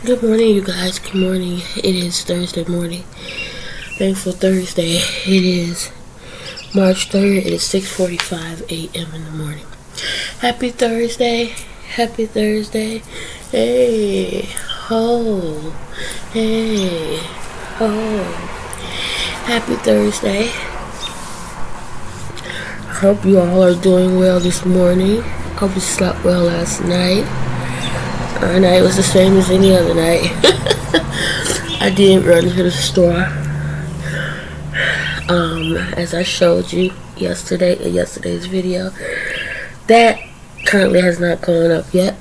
Good morning, you guys. Good morning. It is Thursday morning. Thankful Thursday. It is March 3rd. It is 6:45 a.m. in the morning. Happy Thursday. Happy Thursday. Hey. Ho. Hey. Ho. Happy Thursday. I hope you all are doing well this morning. Hope you slept well last night. Our night was the same as any other night. I did run to the store. As I showed you yesterday in yesterday's video. That currently has not gone up yet.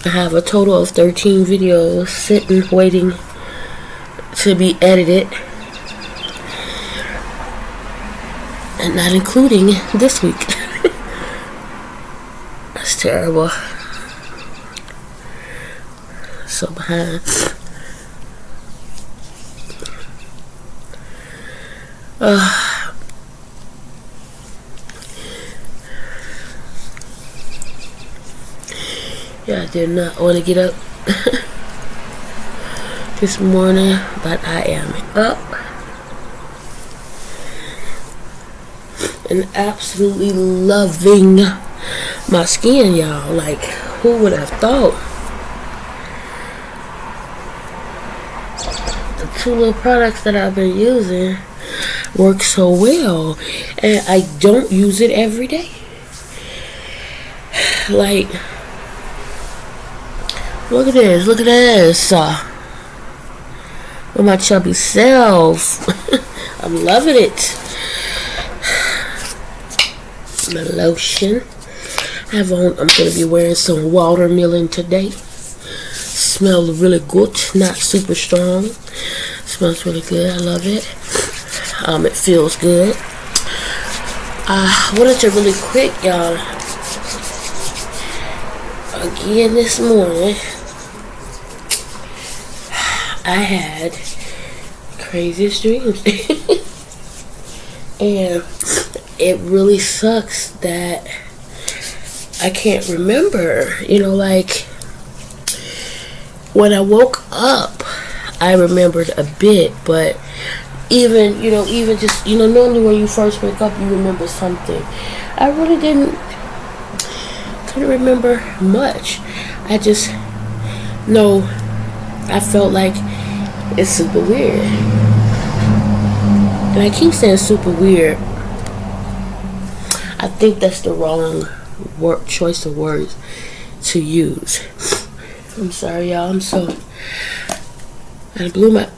I have a total of 13 videos sitting, waiting to be edited. And not including this week. That's terrible. So behind. Yeah, I did not want to get up this morning, but I am up and absolutely loving my skin, y'all. Like, who would have thought? The two little products that I've been using work so well, and I don't use it every day. Like, look at this, look at this. With my chubby self. I'm loving it. My lotion. I'm going to be wearing some watermelon today. Smells really good, not super strong. Smells really good, I love it. It feels good. I wanted to really quick, y'all. Again this morning, I had craziest dreams. And it really sucks that I can't remember. You know, like, when I woke up, I remembered a bit, but even just, normally when you first wake up, you remember something. I really couldn't remember much. I just know I felt like it's super weird. And I keep saying super weird. I think that's the wrong choice of words to use. I'm sorry, y'all. I blew my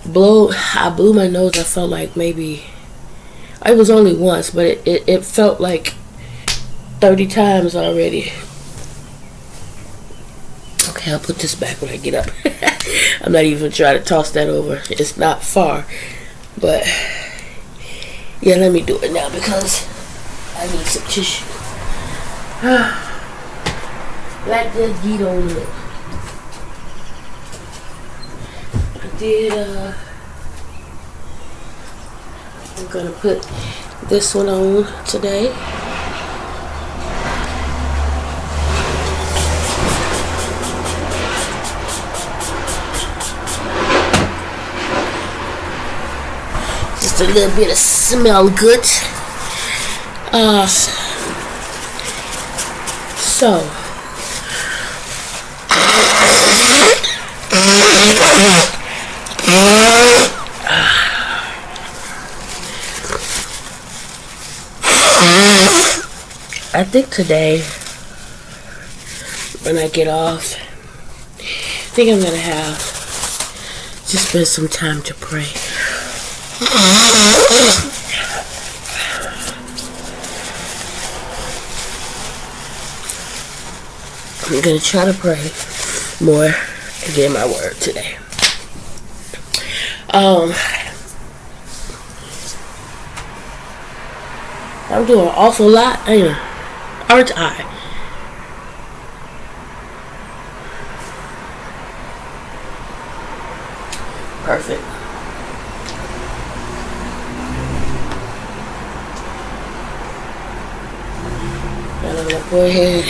nose. I felt like maybe it was only once, but it felt like 30 times already. Okay, I'll put this back when I get up. I'm not even trying to toss that over. It's not far, but yeah, let me do it now because I need some tissue. Let this get on it. I'm gonna put this one on today. Just a little bit of smell good. So I think today, when I get off, I think I'm gonna have to spend some time to pray. I'm gonna try to pray more and get my word today. I'm doing an awful lot, aren't I? Perfect. And I'm gonna go ahead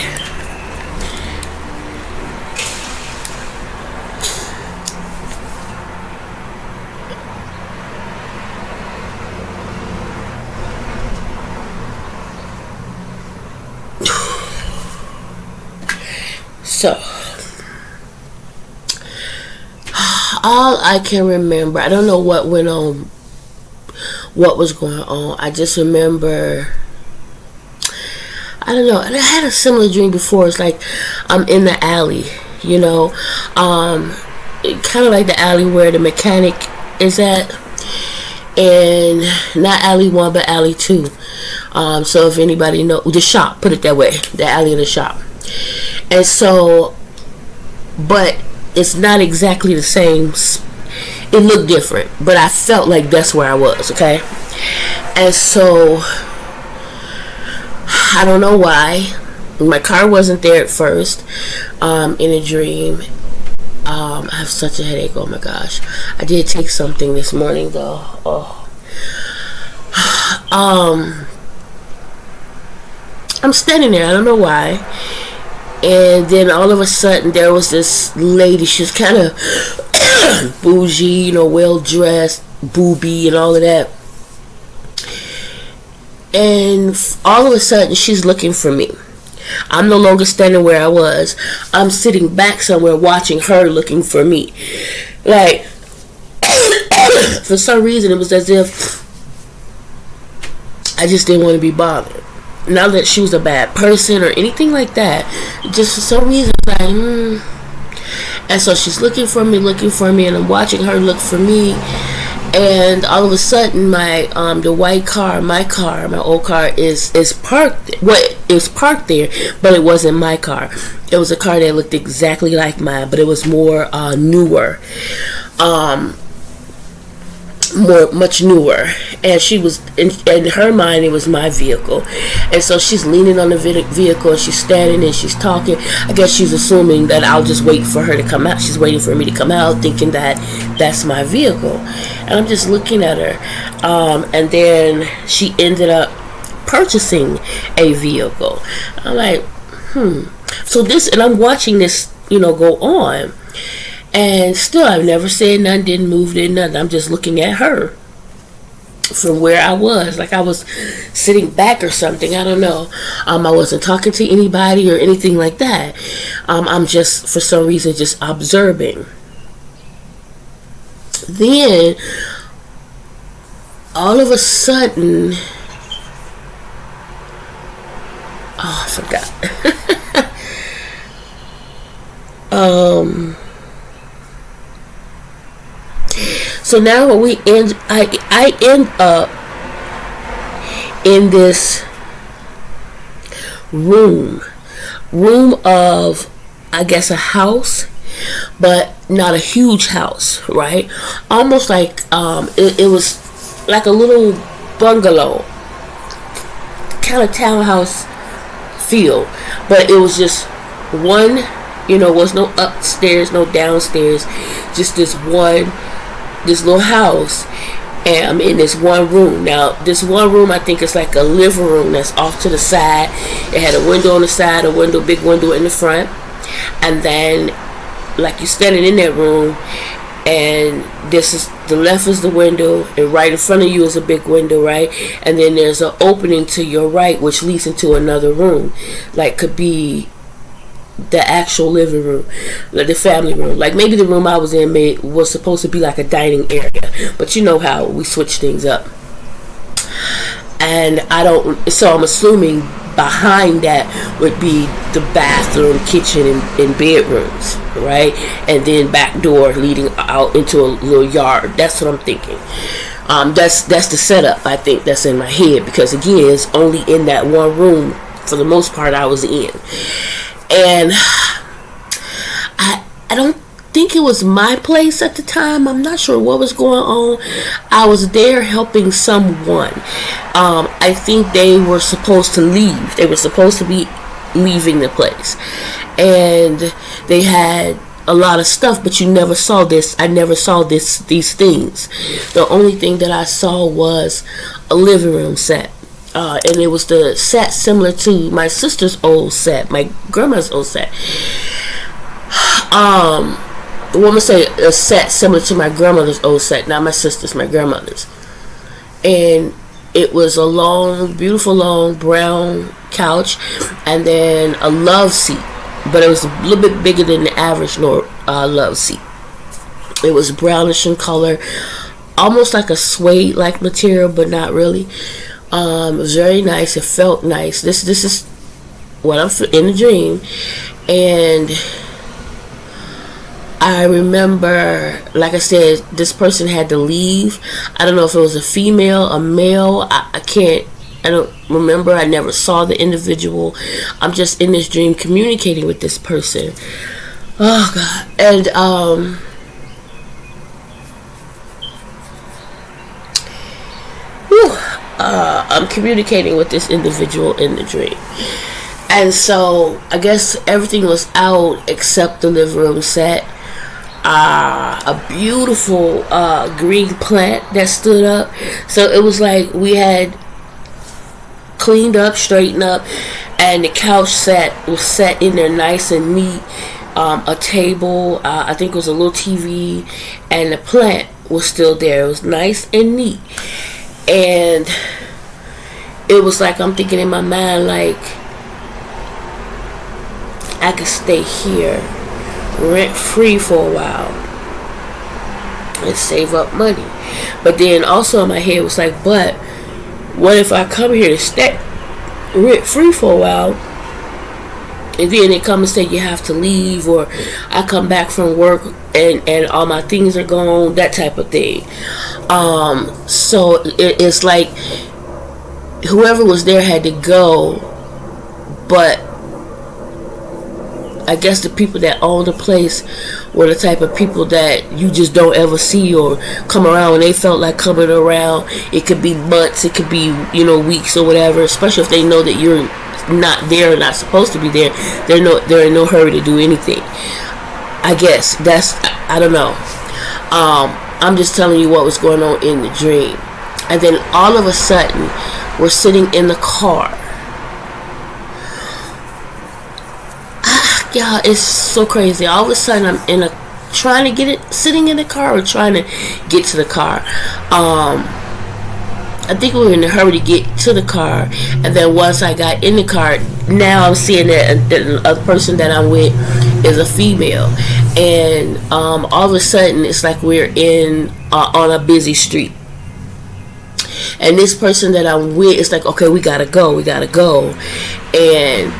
So, all I can remember, I don't know what went on, what was going on. I just remember, I don't know, and I had a similar dream before. It's like I'm in the alley, you know, kind of like the alley where the mechanic is at, and not alley 1 but alley 2. So if anybody know the shop, put it that way, the alley of the shop. And so, but it's not exactly the same. It looked different, but I felt like that's where I was. Okay, and so I don't know why my car wasn't there at first. In a dream, I have such a headache. Oh my gosh, I did take something this morning though. Oh. I'm standing there, I don't know why, and then all of a sudden there was this lady. She was kind of bougie, you know, well dressed, booby and all of that, and all of a sudden she's looking for me. I'm no longer standing where I was. I'm sitting back somewhere watching her looking for me. Like, for some reason it was as if I just didn't want to be bothered. Not that she was a bad person or anything like that. Just for some reason, like, And so she's looking for me, and I'm watching her look for me. And all of a sudden, my the white car, my old car is parked. Well, it's parked there, but it wasn't my car. It was a car that looked exactly like mine, but it was more newer. Much newer, and she was in her mind it was my vehicle, and so she's leaning on the vehicle and she's standing and she's talking. I guess she's assuming that I'll just wait for her to come out. She's waiting for me to come out, thinking that that's my vehicle, and I'm just looking at her, and then she ended up purchasing a vehicle. I'm like, so this, and I'm watching this, go on. And still, I've never said nothing, didn't move, did nothing. I'm just looking at her from where I was, like I was sitting back or something. I don't know. I wasn't talking to anybody or anything like that. I'm just, for some reason, just observing. Then, all of a sudden, I forgot. So now I end up in this room of, I guess, a house, but not a huge house, right? Almost like it was like a little bungalow, kind of townhouse feel, but it was just one. Was no upstairs, no downstairs, just this little house, and I'm in this one room. Now, this one room, I think it's like a living room that's off to the side. It had a window on the side, big window in the front, and then, like, you're standing in that room, and the left is the window, and right in front of you is a big window, right? And then there's an opening to your right, which leads into another room, like could be the actual living room, like the family room. Like maybe the room I was in was supposed to be like a dining area, but you know how we switch things up. And so I'm assuming behind that would be the bathroom, kitchen, and bedrooms, right? And then back door leading out into a little yard. That's what I'm thinking. That's the setup, I think, that's in my head, because again, it's only in that one room for the most part I was in. And I don't think it was my place at the time. I'm not sure what was going on. I was there helping someone. I think they were supposed to leave. They were supposed to be leaving the place. And they had a lot of stuff, but you never saw this. I never saw these things. The only thing that I saw was a living room set. And it was the set similar to my sister's old set, my grandma's old set. The woman said a set similar to my grandmother's old set, not my sister's, my grandmother's. And it was a beautiful long brown couch, and then a love seat but it was a little bit bigger than the average love seat. It was brownish in color, almost like a suede-like material, but not really. It was very nice. It felt nice. This is what I'm in the dream, and I remember, like I said, this person had to leave. I don't know if it was a female, a male. I don't remember. I never saw the individual. I'm just in this dream communicating with this person. Oh God. And I'm communicating with this individual in the dream. And so I guess everything was out except the living room set. A beautiful green plant that stood up. So it was like we had cleaned up, straightened up, and the couch was set in there nice and neat. A table, I think it was a little TV, and the plant was still there. It was nice and neat. And it was like I'm thinking in my mind, like, I could stay here rent free for a while and save up money. But then also in my head was like, but what if I come here to stay rent free for a while, and then they come and say you have to leave, or I come back from work and all my things are gone, that type of thing. So it's like whoever was there had to go, but I guess the people that own the place were the type of people that you just don't ever see or come around. When they felt like coming around, it could be months, it could be, weeks or whatever, especially if they know that you're not there or not supposed to be there. They're in no hurry to do anything. I guess I don't know. I'm just telling you what was going on in the dream. And then all of a sudden, we're sitting in the car. Yeah, it's so crazy. All of a sudden, I'm sitting in the car or trying to get to the car. I think we were in a hurry to get to the car, and then once I got in the car, now I'm seeing that the other person that I'm with is a female, and all of a sudden, it's like we're on a busy street. And this person that I'm with is like, okay, we gotta go, and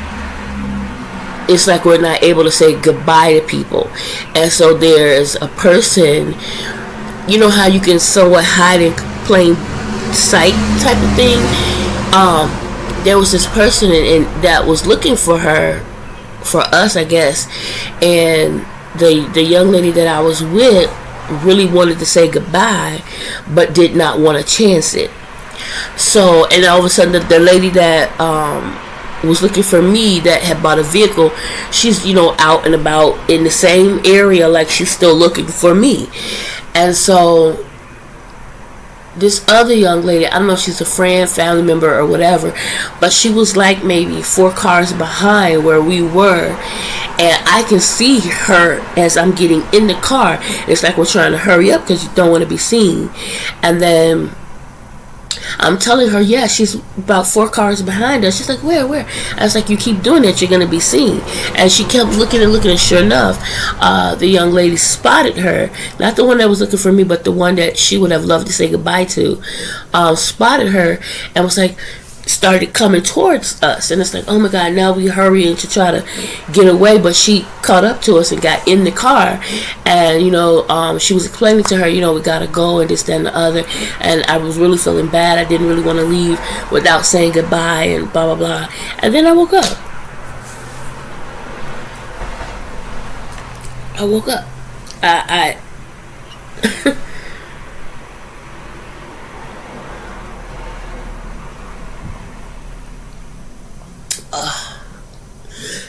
it's like we're not able to say goodbye to people. And so there's a person, you know how you can somewhat hide in plain sight type of thing. There was this person and that was looking for us, I guess. And the young lady that I was with really wanted to say goodbye, but did not want to chance it. So, and all of a sudden the lady that was looking for me, that had bought a vehicle, she's out and about in the same area, like she's still looking for me. And so this other young lady, I don't know if she's a friend, family member, or whatever, but she was like maybe 4 cars behind where we were, and I can see her as I'm getting in the car. It's like we're trying to hurry up because you don't want to be seen. And then I'm telling her, yeah, she's about 4 cars behind us. She's like, where? I was like, you keep doing that, you're going to be seen. And she kept looking, and sure enough, the young lady spotted her. Not the one that was looking for me, but the one that she would have loved to say goodbye to. Spotted her and was like, started coming towards us. And it's like, oh my God, now we hurrying to try to get away. But she caught up to us and got in the car. And, she was explaining to her, we got to go and this, that, and the other. And I was really feeling bad. I didn't really want to leave without saying goodbye and blah, blah, blah. And then I woke up. I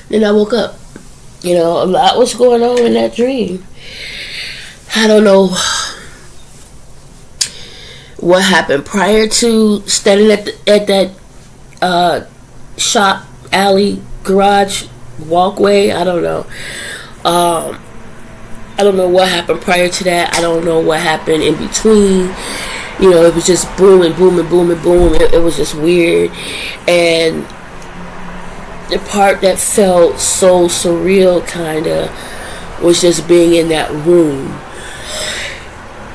Then I woke up. A lot was going on in that dream. I don't know what happened prior to standing at that shop, alley, garage, walkway. I don't know. I don't know what happened prior to that. I don't know what happened in between. It was just boom and boom and boom and boom. It was just weird. And the part that felt so surreal, kinda, was just being in that room.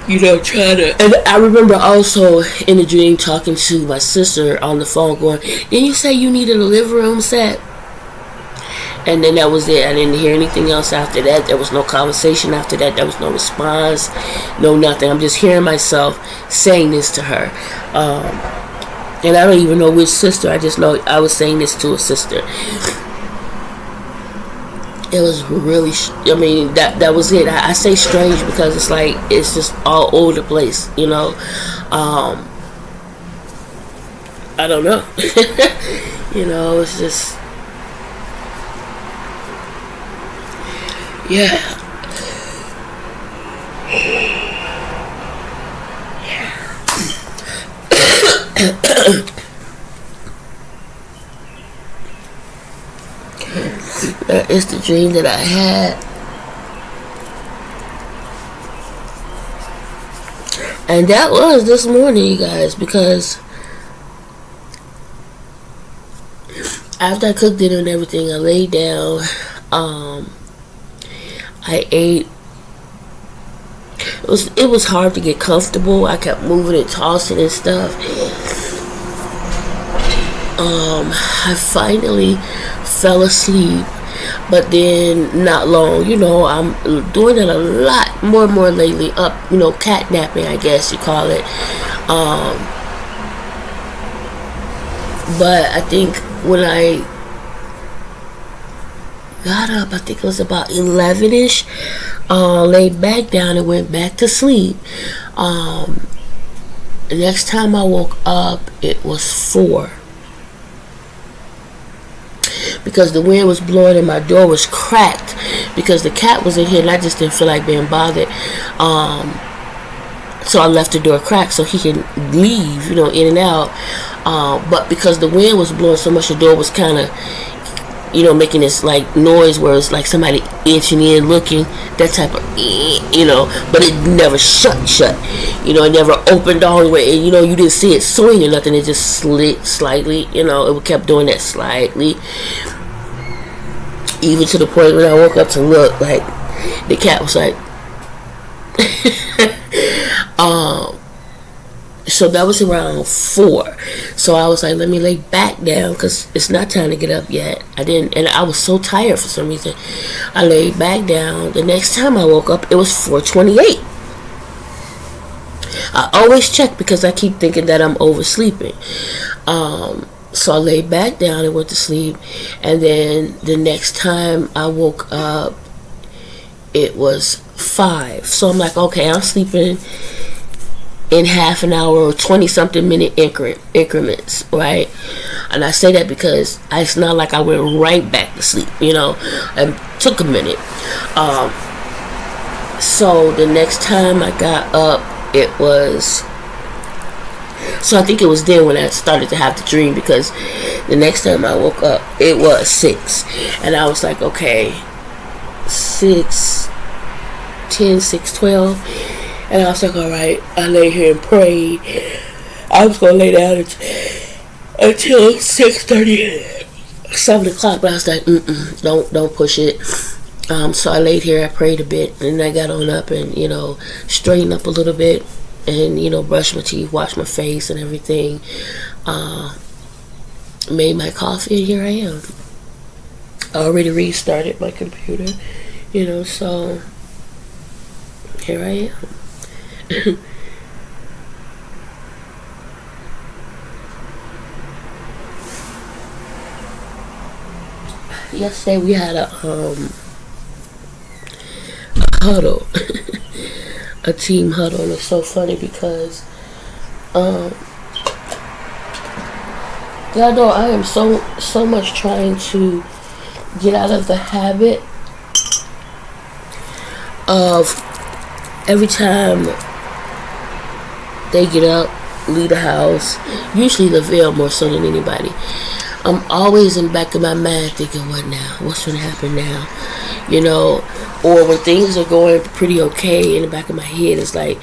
Trying to. And I remember also in the dream talking to my sister on the phone, going, "Didn't you say you needed a living room set?" And then that was it. I didn't hear anything else after that. There was no conversation after that. There was no response, no nothing. I'm just hearing myself saying this to her. And I don't even know which sister. I just know I was saying this to a sister. It was really, that was it. I say strange because it's like, it's just all over the place, I don't know. It's just, yeah. It's the dream that I had. And that was this morning, you guys, because after I cooked dinner and everything, I laid down. I ate. It was hard to get comfortable. I kept moving and tossing and stuff. I finally fell asleep, but then not long. I'm doing it a lot more and more lately. Catnapping, I guess you call it. But I think when I got up, I think it was about 11ish. Laid back down and went back to sleep. The next time I woke up, it was 4. Because the wind was blowing and my door was cracked because the cat was in here and I just didn't feel like being bothered. So I left the door cracked so he can leave, in and out. But because the wind was blowing so much, the door was kind of, making this like noise where it's like somebody inching in, looking, that type of, but it never shut. It never opened all the way, and you didn't see it swing or nothing. It just slid slightly, it kept doing that slightly, even to the point when I woke up to look, like the cat was like so that was around 4. So I was like, let me lay back down because it's not time to get up yet. And I was so tired for some reason. I laid back down. The next time I woke up, it was 4:28. I always check because I keep thinking that I'm oversleeping. So I laid back down and went to sleep. And then the next time I woke up, it was 5. So I'm like, okay, I'm sleeping in half an hour or 20-something minute increments, right? And I say that because it's not like I went right back to sleep, It took a minute. So the next time I got up, it was... So I think it was then when I started to have the dream, because the next time I woke up, it was 6. And I was like, okay, 6, 10, 6, 12... And I was like, all right, I lay here and prayed. I was going to lay down until 6:30, 7 o'clock. But I was like, don't push it. So I laid here, I prayed a bit. And I got on up and, straightened up a little bit. And, brushed my teeth, washed my face and everything. Made my coffee, and here I am. I already restarted my computer, so here I am. Yesterday we had a huddle, a team huddle, and it's so funny because I am so much trying to get out of the habit of every time they get up, leave the house, usually Lavelle more so than anybody, I'm always in the back of my mind thinking, what now? What's going to happen now? Or when things are going pretty okay, in the back of my head, it's like,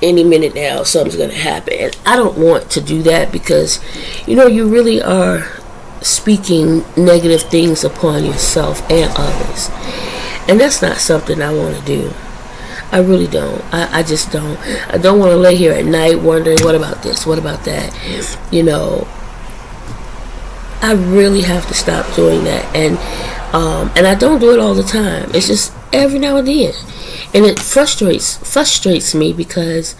any minute now, something's going to happen. And I don't want to do that because, you really are speaking negative things upon yourself and others. And that's not something I want to do. I really don't. I just don't. I don't want to lay here at night wondering, what about this? What about that? You know, I really have to stop doing that. And I don't do it all the time. It's just every now and then. And it frustrates me because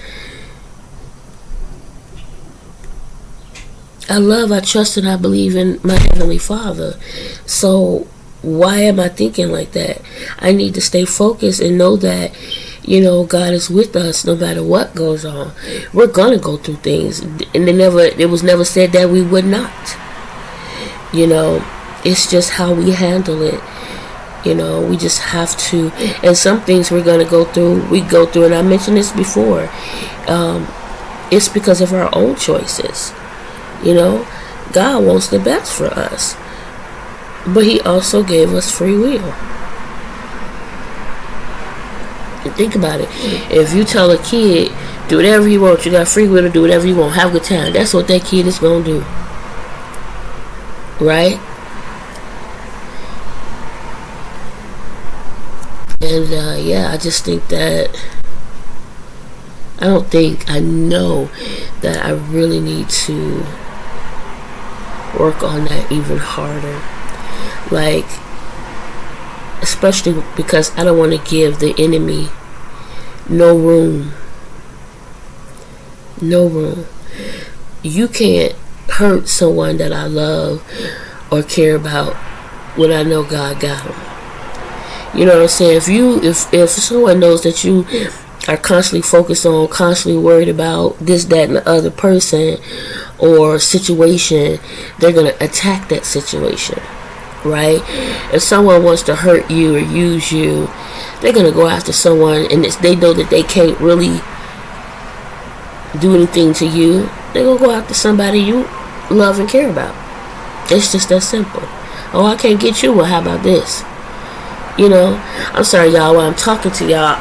I trust, and I believe in my Heavenly Father. So why am I thinking like that? I need to stay focused and know that, you know, God is with us no matter what goes on. We're going to go through things. And it was never said that we would not. You know, it's just how we handle it. You know, we just have to. And some things we're going to go through, and I mentioned this before. It's because of our own choices. You know, God wants the best for us. But He also gave us free will. And think about it. If you tell a kid, do whatever you want, you got free will to do whatever you want, have a good time, that's what that kid is going to do. Right? And I just think that I know that I really need to work on that even harder. Like, especially because I don't want to give the enemy no room. No room. You can't hurt someone that I love or care about when I know God got them. You know what I'm saying? If someone knows that you are constantly focused on, constantly worried about this, that, and the other person or situation, they're going to attack that situation. Right? If someone wants to hurt you or use you, they're going to go after someone, and they know that they can't really do anything to you. They're going to go after somebody you love and care about. It's just that simple. Oh, I can't get you. Well, how about this? You know, I'm sorry, y'all. While I'm talking to y'all,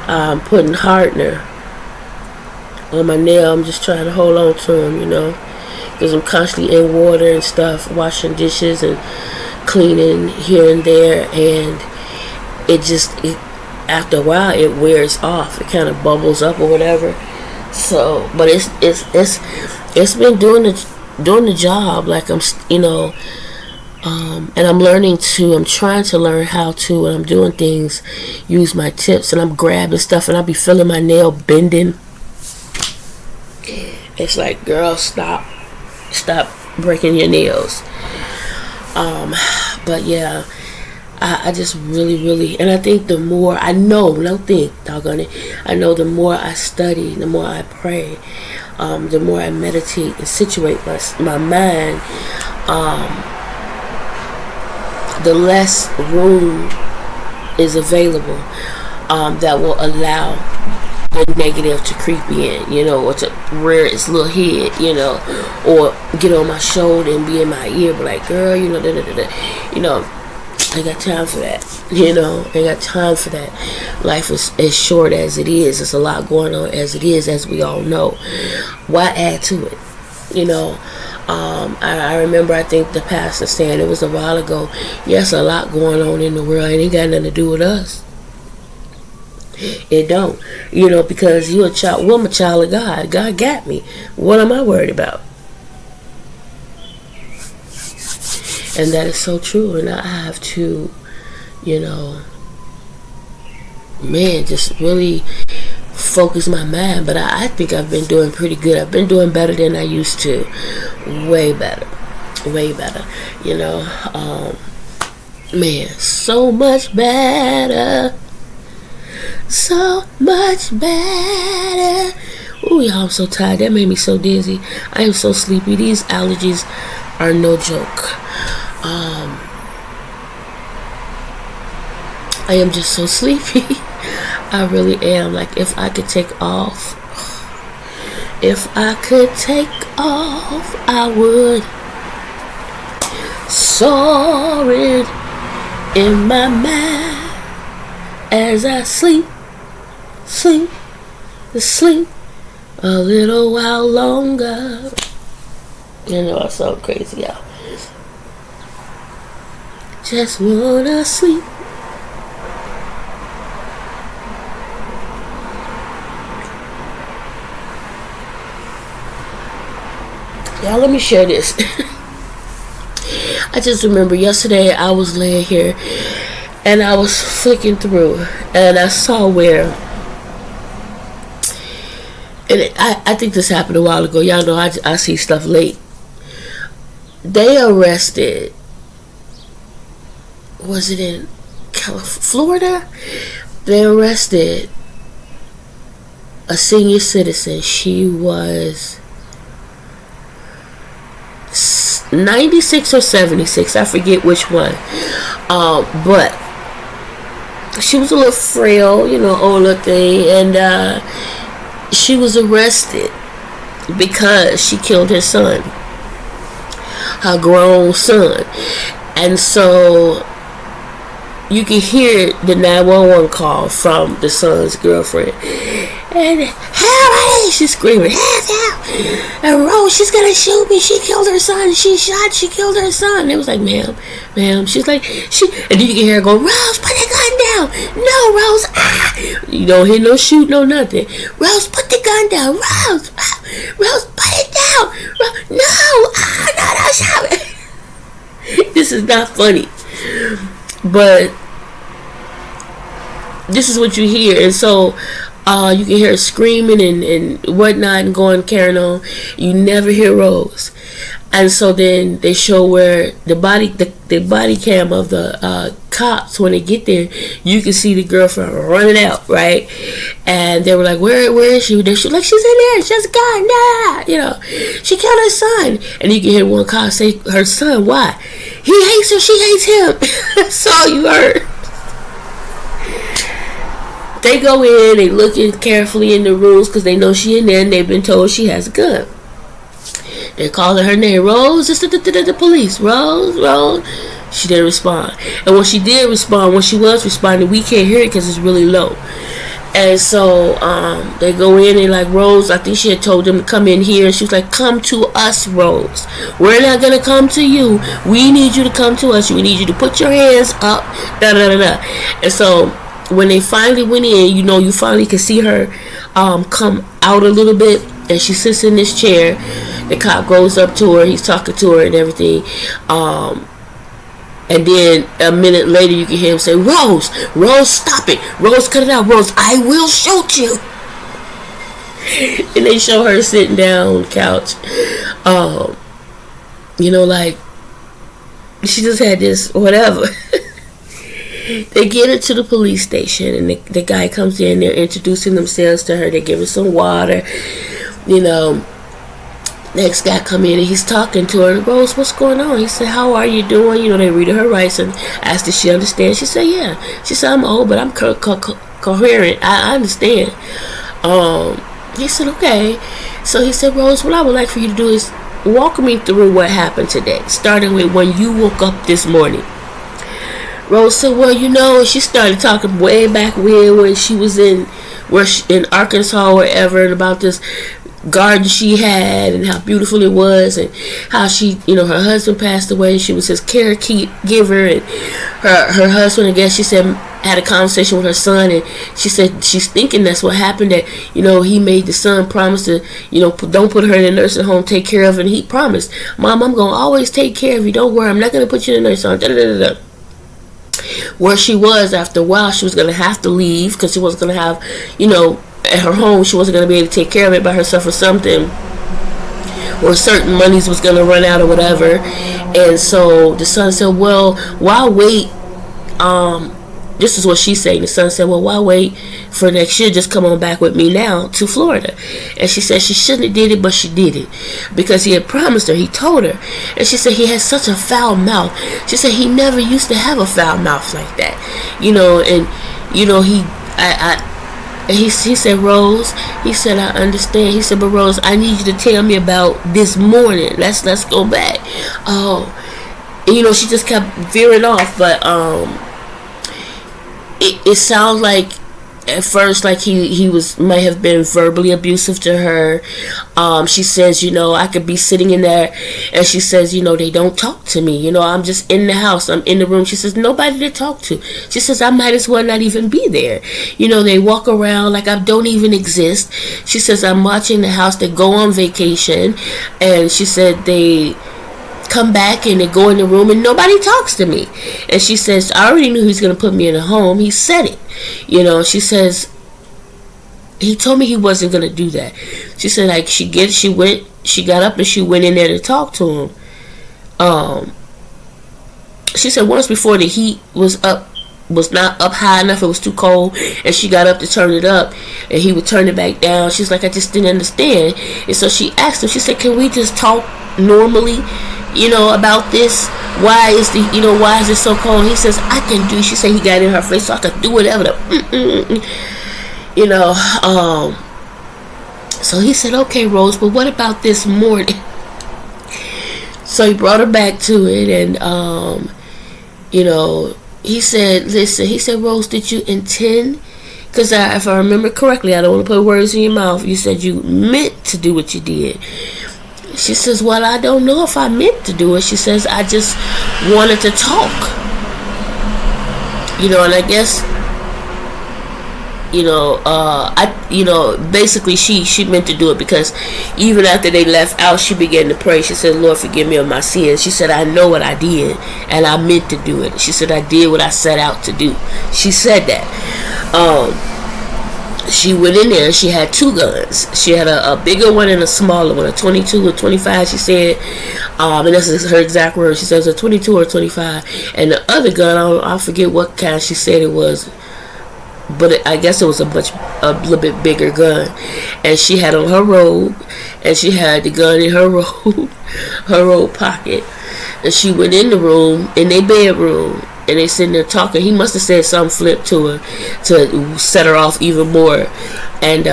I'm putting hardener on my nail. I'm just trying to hold on to them, you know, because I'm constantly in water and stuff, washing dishes and cleaning here and there, and after a while it wears off. It kind of bubbles up or whatever. So, but it's been doing the job. Like and I'm trying to learn how to, when I'm doing things, use my tips, and I'm grabbing stuff and I'll be feeling my nail bending. It's like, girl, stop breaking your nails. But yeah, I just really, and I think the more I know, doggone it, I know the more I study, the more I pray, the more I meditate and situate my mind, the less room is available that will allow the negative to creep in, you know, or to rear its little head, you know, or get on my shoulder and be in my ear, but like, girl, you know, you know, I ain't got time for that, you know, I ain't got time for that. Life is as short as it is. There's a lot going on as it is, as we all know. Why add to it, you know? I remember, I think the pastor saying, it was a while ago, yes, a lot going on in the world, and it ain't got nothing to do with us. It don't, you know, because you're a child. Well, I'm a child of God. God got me. What am I worried about? And that is so true. And I have to, you know, just really focus my mind. But I think I've been doing pretty good. I've been doing better than I used to. Way better, you know. So much better. So much better. Ooh, y'all, I'm so tired. That made me so dizzy. I am so sleepy. These allergies are no joke. I am just so sleepy. I really am. Like, if I could take off, I would. Soaring in my mind as I sleep a little while longer. You know, I sound crazy, y'all. Just wanna sleep. Y'all, let me share this. I just remember yesterday I was laying here and I was flicking through and I saw where, and I think this happened a while ago. Y'all know I see stuff late. They arrested, was it in Florida? They arrested a senior citizen. She was 96 or 76, I forget which one, but she was a little frail, you know, older thing, and she was arrested because she killed her son, her grown son. And so you can hear the 911 call from the son's girlfriend, and help! She's screaming, help! And Rose, she's gonna shoot me. She killed her son. She killed her son. And it was like, ma'am. She's like, and then you can hear her go, Rose, put the gun down. No, Rose, You don't hear no shoot, no nothing. Rose, put the gun down. Rose, put it down. No, stop it. This is not funny. But this is what you hear. And so you can hear her screaming and whatnot and carrying on. You never hear Rose. And so then they show where the body cam of the cops, when they get there, you can see the girlfriend running out, right? And they were like, where is she? They're like, she's in there. She has a gun. Nah. You know, she killed her son. And you can hear one cop say, her son, why? He hates her. She hates him. That's all you heard. They go in, they looking carefully in the rooms because they know she in there and they've been told she has a gun. They're calling her name, Rose, it's the police, Rose. She didn't respond. And when she did respond, when she was responding, we can't hear it because it's really low. And so they go in and like, Rose, I think she had told them to come in here. And she was like, come to us, Rose. We're not going to come to you. We need you to come to us. We need you to put your hands up. And so when they finally went in, you know, you finally can see her come out a little bit. And she sits in this chair. The cop goes up to her. He's talking to her and everything. And then a minute later, you can hear him say, Rose, stop it. Rose, cut it out. Rose, I will shoot you. And they show her sitting down on the couch. You know, like, she just had this whatever. They get her to the police station, and the guy comes in. They're introducing themselves to her. They give her some water. You know, next guy come in and he's talking to her. Rose, what's going on? He said, how are you doing? You know, they read her rights and asked if she understands. She said, yeah. She said, I'm old, but I'm coherent. I understand. He said, okay. So he said, Rose, what I would like for you to do is walk me through what happened today, starting with when you woke up this morning. Rose said, well, you know, she started talking way back when she was in Arkansas or wherever, and about this garden she had and how beautiful it was, and how she, you know, her husband passed away. She was his caregiver, and her husband, I guess she said, had a conversation with her son, and she said she's thinking that's what happened, that, you know, he made the son promise to, you know, don't put her in a nursing home, take care of her, and he promised, Mom, I'm going to always take care of you, don't worry, I'm not going to put you in a nursing home, Where she was, after a while, she was going to have to leave because she wasn't going to have, you know, at her home, she wasn't going to be able to take care of it by herself or something, or certain monies was going to run out or whatever. And so the son said, well, why wait? This is what she's saying. The son said, well, why wait for next year? Just come on back with me now to Florida. And she said she shouldn't have did it, but she did it because he had promised her. He told her. And she said he had such a foul mouth. She said he never used to have a foul mouth like that. You know, and, you know, he said, Rose, he said, I understand. He said, but Rose, I need you to tell me about this morning. Let's go back. And, you know, she just kept veering off, but, it sounds like at first, like he might have been verbally abusive to her. She says, I could be sitting in there, and she says, they don't talk to me. I'm just in the house, I'm in the room. She says, nobody to talk to. She says, I might as well not even be there. They walk around like I don't even exist. She says, I'm watching the house. They go on vacation, and she said they come back and they go in the room and nobody talks to me. And she says, I already knew he was going to put me in a home. He said it. She says, he told me he wasn't going to do that. She said, like, she got up and she went in there to talk to him. She said once before the heat was not up high enough, it was too cold, and she got up to turn it up, and he would turn it back down. She's like, I just didn't understand. And so she asked him, she said, can we just talk normally, about this? Why is it so cold? He says, I can do, she said he got in her face, so I could do whatever. So he said, okay, Rose, but what about this morning? So he brought her back to it, and, he said, listen, he said, Rose, did you intend? Because if I remember correctly, I don't want to put words in your mouth, you said you meant to do what you did. She says, well, I don't know if I meant to do it. She says, I just wanted to talk. And I guess, basically she meant to do it, because even after they left out, she began to pray. She said, Lord, forgive me of my sins. She said, I know what I did, and I meant to do it. She said, I did what I set out to do. She said that. She went in there and she had two guns. She had a bigger one and a smaller one, a 22 or 25, she said. And that's her exact word. She says a 22 or 25. And the other gun, I forget what kind she said it was, but I guess it was a little bit bigger gun. And she had on her robe, and she had the gun in her robe pocket. And she went in the room, in their bedroom, and they sitting there talking. He must have said something flipped to her to set her off even more. And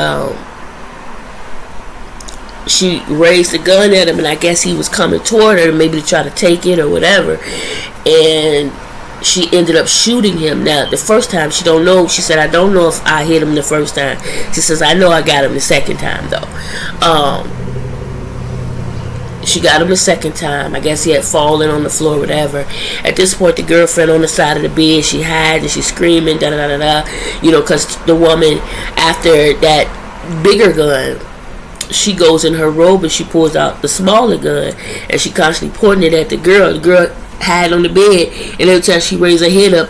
she raised the gun at him, and I guess he was coming toward her, maybe to try to take it or whatever. And she ended up shooting him. Now, the first time, she don't know. She said, I don't know if I hit him the first time. She says, I know I got him the second time, though. She got him the second time. I guess he had fallen on the floor, whatever. At this point, the girlfriend on the side of the bed, she hides and she's screaming, da-da-da-da-da. Because the woman, after that bigger gun, she goes in her robe and she pulls out the smaller gun, and she constantly pointing it at the girl. The girl hide on the bed, and every time she raised her head up,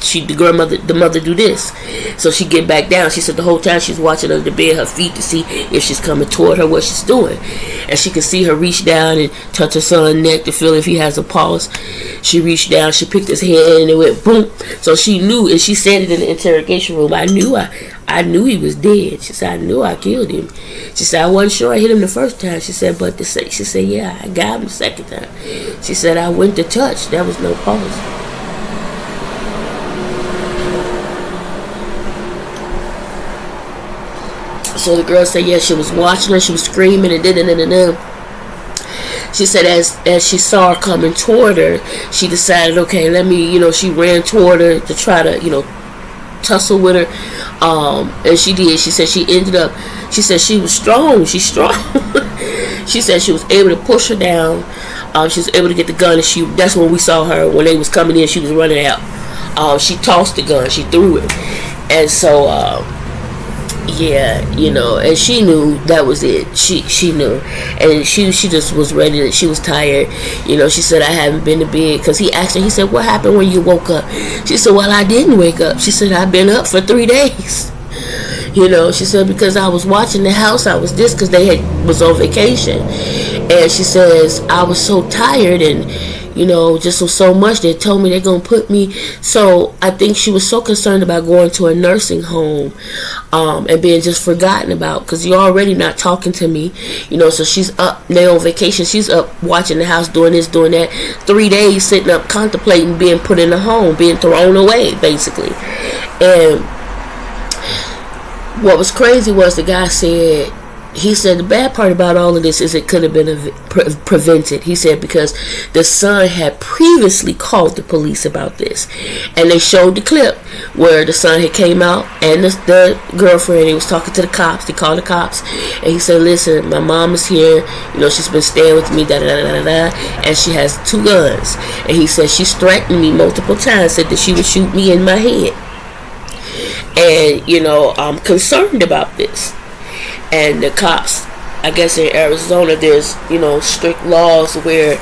the mother do this. So she get back down. She said the whole time she's watching under the bed, her feet, to see if she's coming toward her, what she's doing. And she could see her reach down and touch her son's neck to feel if he has a pulse. She reached down, she picked his head, and it went boom. So she knew, and she said it in the interrogation room, I knew he was dead. She said, I knew I killed him. She said, I wasn't sure I hit him the first time. She said, she said, yeah, I got him the second time. She said, I went to touch. There was no pulse. So the girl said, yeah, she was watching her, she was screaming, and then. She said as she saw her coming toward her, she decided, okay, let me, she ran toward her to try to, tussle with her. And she did. She said she said she was strong. She's strong. She said she was able to push her down. She was able to get the gun, and that's when we saw her, when they was coming in, she was running out. She tossed the gun, she threw it. And so, yeah, and she knew that was it. She knew, and she just was ready. She was tired. She said, I haven't been to bed, because he asked her, he said, what happened when you woke up? She said, well, I didn't wake up. She said, I've been up for 3 days. She said, because I was watching the house, I was because they was on vacation. And she says, I was so tired, and just so much, they told me they're going to put me. So I think she was so concerned about going to a nursing home, and being just forgotten about, because you're already not talking to me, so she's up, they're on vacation, she's up watching the house, doing this, doing that, 3 days sitting up contemplating being put in a home, being thrown away, basically. And what was crazy was the guy said he said the bad part about all of this is it could have been prevented. He said because the son had previously called the police about this, and they showed the clip where the son had came out and the girlfriend. He was talking to the cops. He called the cops, and he said, "Listen, my mom is here. You know, she's been staying with me, da da da da da, and she has 2 guns." And he said she's threatened me multiple times. Said that she would shoot me in my head, and you know, I'm concerned about this. And the cops, I guess in Arizona, there's, you know, strict laws where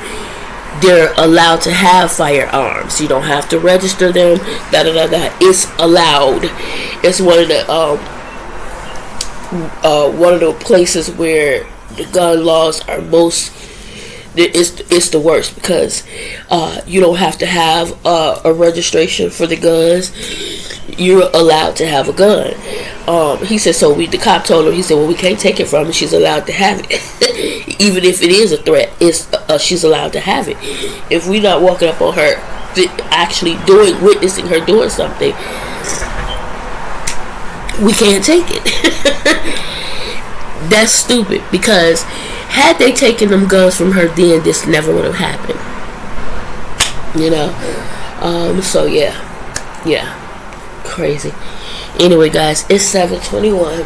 they're allowed to have firearms. You don't have to register them. Da da da da. It's allowed. It's one of the places where the gun laws are most. It's the worst because you don't have to have a registration for the guns. You're allowed to have a gun. He said, so the cop told him, he said, well, we can't take it from her. She's allowed to have it. Even if it is a threat, she's allowed to have it. If we're not walking up on her, actually witnessing her doing something, we can't take it. That's stupid, because had they taken them guns from her then, this never would have happened. You know? So yeah. Crazy. Anyway, guys, it's 7:21.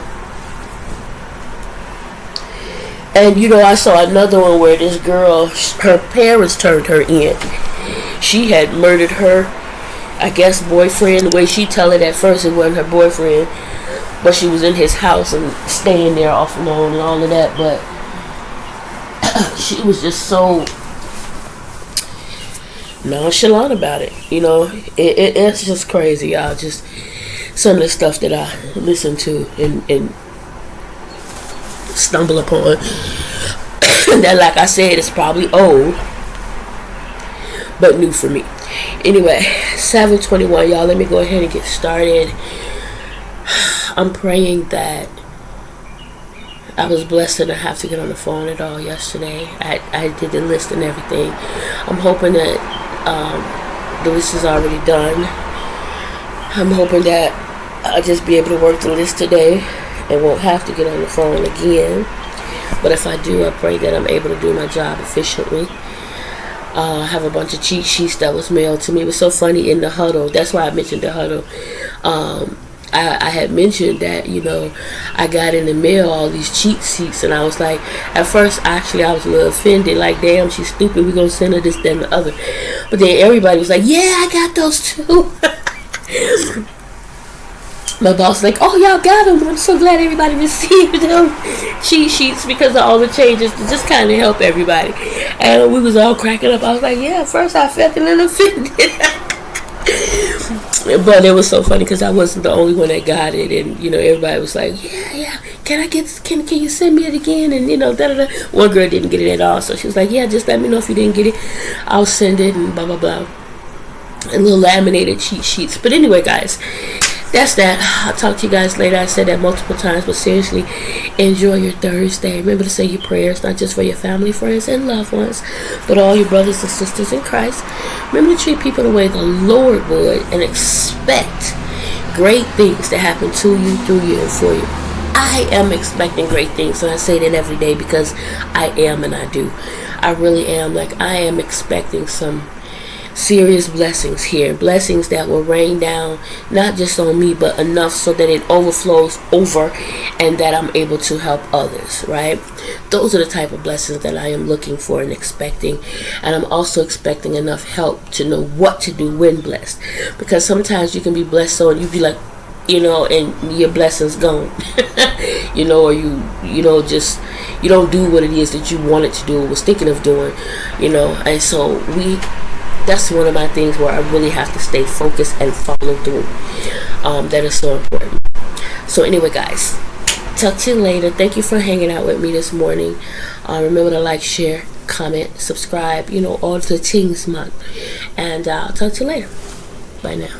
And you know, I saw another one where this girl, her parents turned her in. She had murdered her, I guess, boyfriend. The way she tell it at first, it wasn't her boyfriend, but she was in his house and staying there off and on and all of that. But she was just so nonchalant about it. You know, it's just crazy, y'all. Just some of the stuff that I listen to and stumble upon that, like I said, is probably old but new for me. Anyway, 7:21, y'all. Let me go ahead and get started. I'm praying that I was blessed to not have to get on the phone at all yesterday. I did the list and everything. I'm hoping that the list is already done. I'm hoping that I'll just be able to work the list today and won't have to get on the phone again. But if I do, I pray that I'm able to do my job efficiently. I have a bunch of cheat sheets that was mailed to me. It was so funny in the huddle. That's why I mentioned the huddle. I had mentioned that, you know, I got in the mail all these cheat sheets, and I was like, at first, actually, I was a little offended, like, damn, she's stupid, we're going to send her this, that, and the other. But then everybody was like, yeah, I got those too. My boss was like, oh, y'all got them. I'm so glad everybody received them cheat sheets because of all the changes to just kind of help everybody. And we was all cracking up. I was like, yeah, at first I felt a little offended. But it was so funny because I wasn't the only one that got it, and you know, everybody was like, yeah, can you send me it again? And you know, da-da-da. One girl didn't get it at all, so she was like, yeah, just let me know if you didn't get it, I'll send it, and blah blah blah, and little laminated cheat sheets. But anyway, guys, that's that. I'll talk to you guys later. I said that multiple times, but seriously, enjoy your Thursday. Remember to say your prayers, not just for your family, friends, and loved ones, but all your brothers and sisters in Christ. Remember to treat people the way the Lord would, and expect great things to happen to you, through you, and for you. I am expecting great things, and I say that every day because I am, and I do. I really am. Like, I am expecting some serious blessings here, blessings that will rain down not just on me, but enough so that it overflows over and that I'm able to help others, right? Those are the type of blessings that I am looking for and expecting. And I'm also expecting enough help to know what to do when blessed, because sometimes you can be blessed so and you be like, you know, and your blessing's gone. You know, or you know, just you don't do what it is that you wanted to do or was thinking of doing, you know. And so that's one of my things where I really have to stay focused and follow through. That is so important. So anyway, guys, talk to you later. Thank you for hanging out with me this morning. Remember to like, share, comment, subscribe, you know, all the things, man. And I'll talk to you later. Bye now.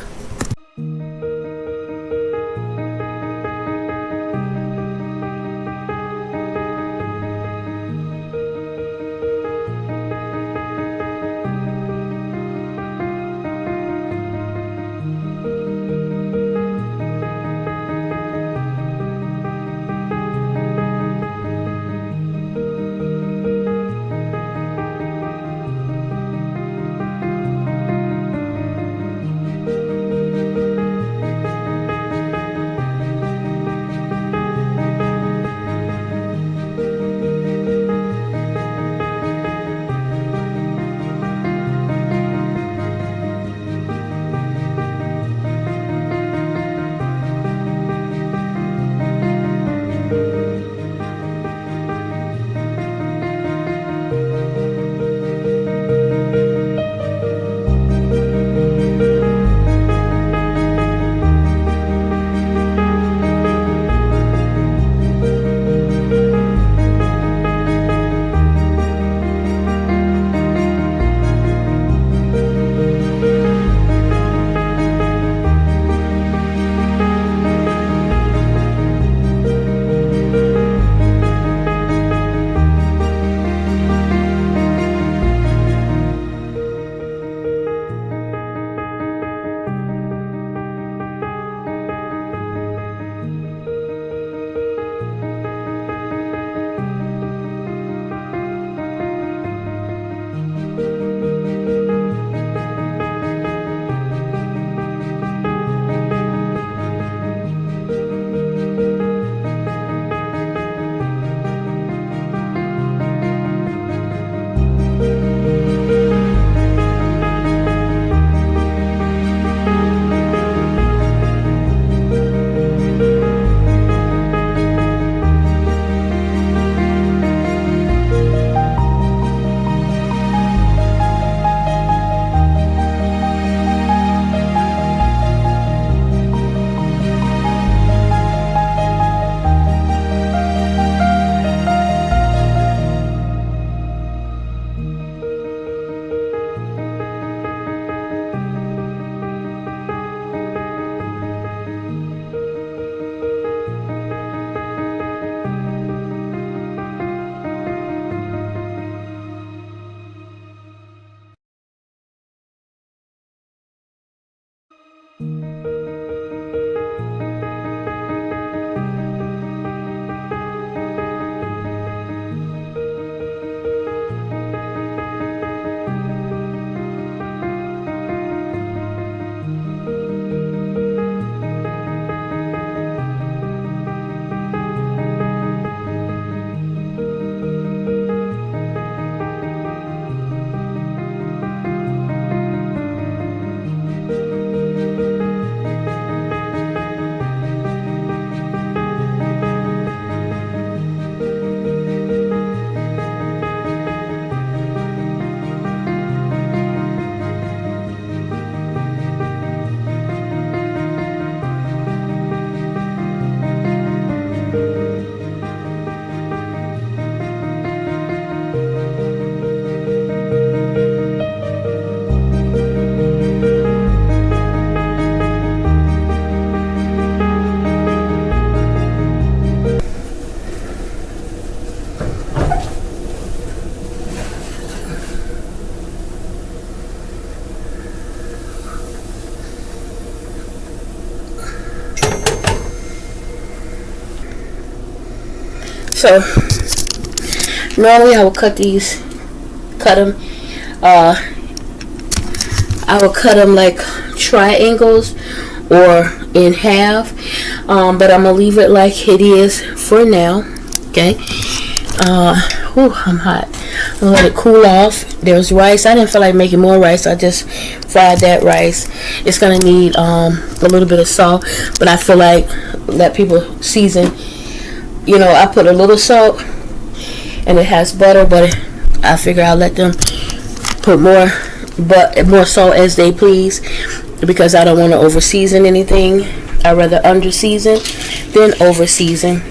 So normally I will cut them. I will cut them like triangles or in half, but I'm gonna leave it like it is for now. Okay. I'm hot. I'm gonna let it cool off. There's rice. I didn't feel like making more rice. I just fried that rice. It's gonna need a little bit of salt, but I feel like let people season. You know, I put a little salt, and it has butter, but I figure I'll let them put more salt as they please, because I don't want to over season anything. I rather under season than over season.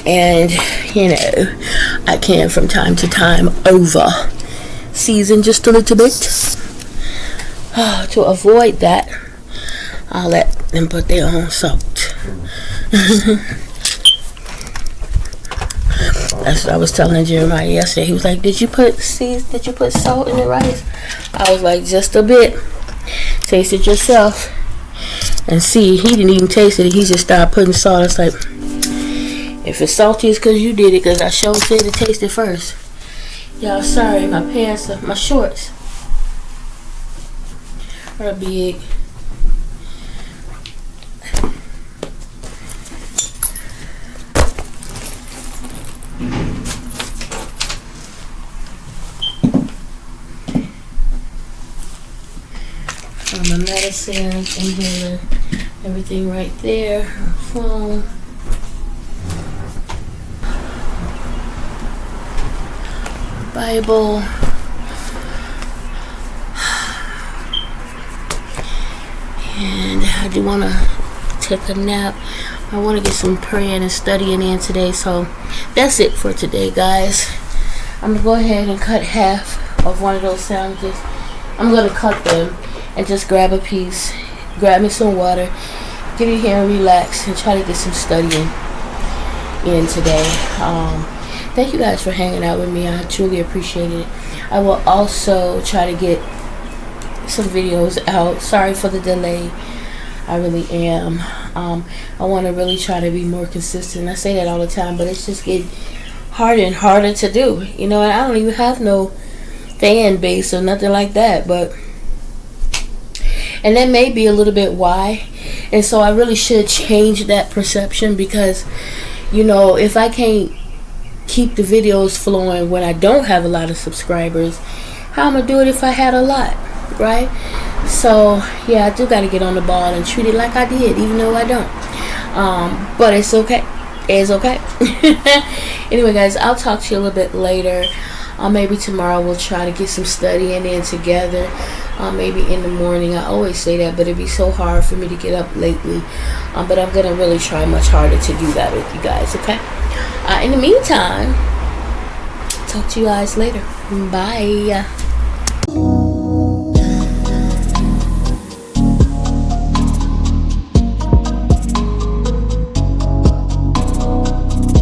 And you know, I can from time to time over season just a little bit. To avoid that, I'll let them put their own salt. That's what I was telling Jeremiah yesterday. He was like, did you put salt in the rice? I was like, just a bit. Taste it yourself and see. He didn't even taste it. He just started putting salt. It's like, if it's salty, it's because you did it, because I sure said to taste it first. Y'all, sorry, my pants, my shorts are big. My medicines, inhaler, everything right there. Phone. Bible. And I do want to take a nap. I want to get some praying and studying in today. So that's it for today, guys. I'm going to go ahead and cut half of one of those sandwiches. I'm going to cut them and just grab a piece. Grab me some water. Get in here and relax and try to get some studying in today. Thank you guys for hanging out with me. I truly appreciate it. I will also try to get some videos out. Sorry for the delay. I really am. I want to really try to be more consistent. I say that all the time, but it's just getting harder and harder to do. You know, and I don't even have no fan base or nothing like that. And that may be a little bit why. And so I really should change that perception, because, you know, if I can't keep the videos flowing when I don't have a lot of subscribers, how am I do it if I had a lot, right? So yeah, I do got to get on the ball and treat it like I did, even though I don't. But it's okay. It's okay. Anyway, guys, I'll talk to you a little bit later. Maybe tomorrow we'll try to get some studying in together. Maybe in the morning. I always say that, but it'd be so hard for me to get up lately. But I'm gonna really try much harder to do that with you guys, okay? In the meantime, talk to you guys later. Bye.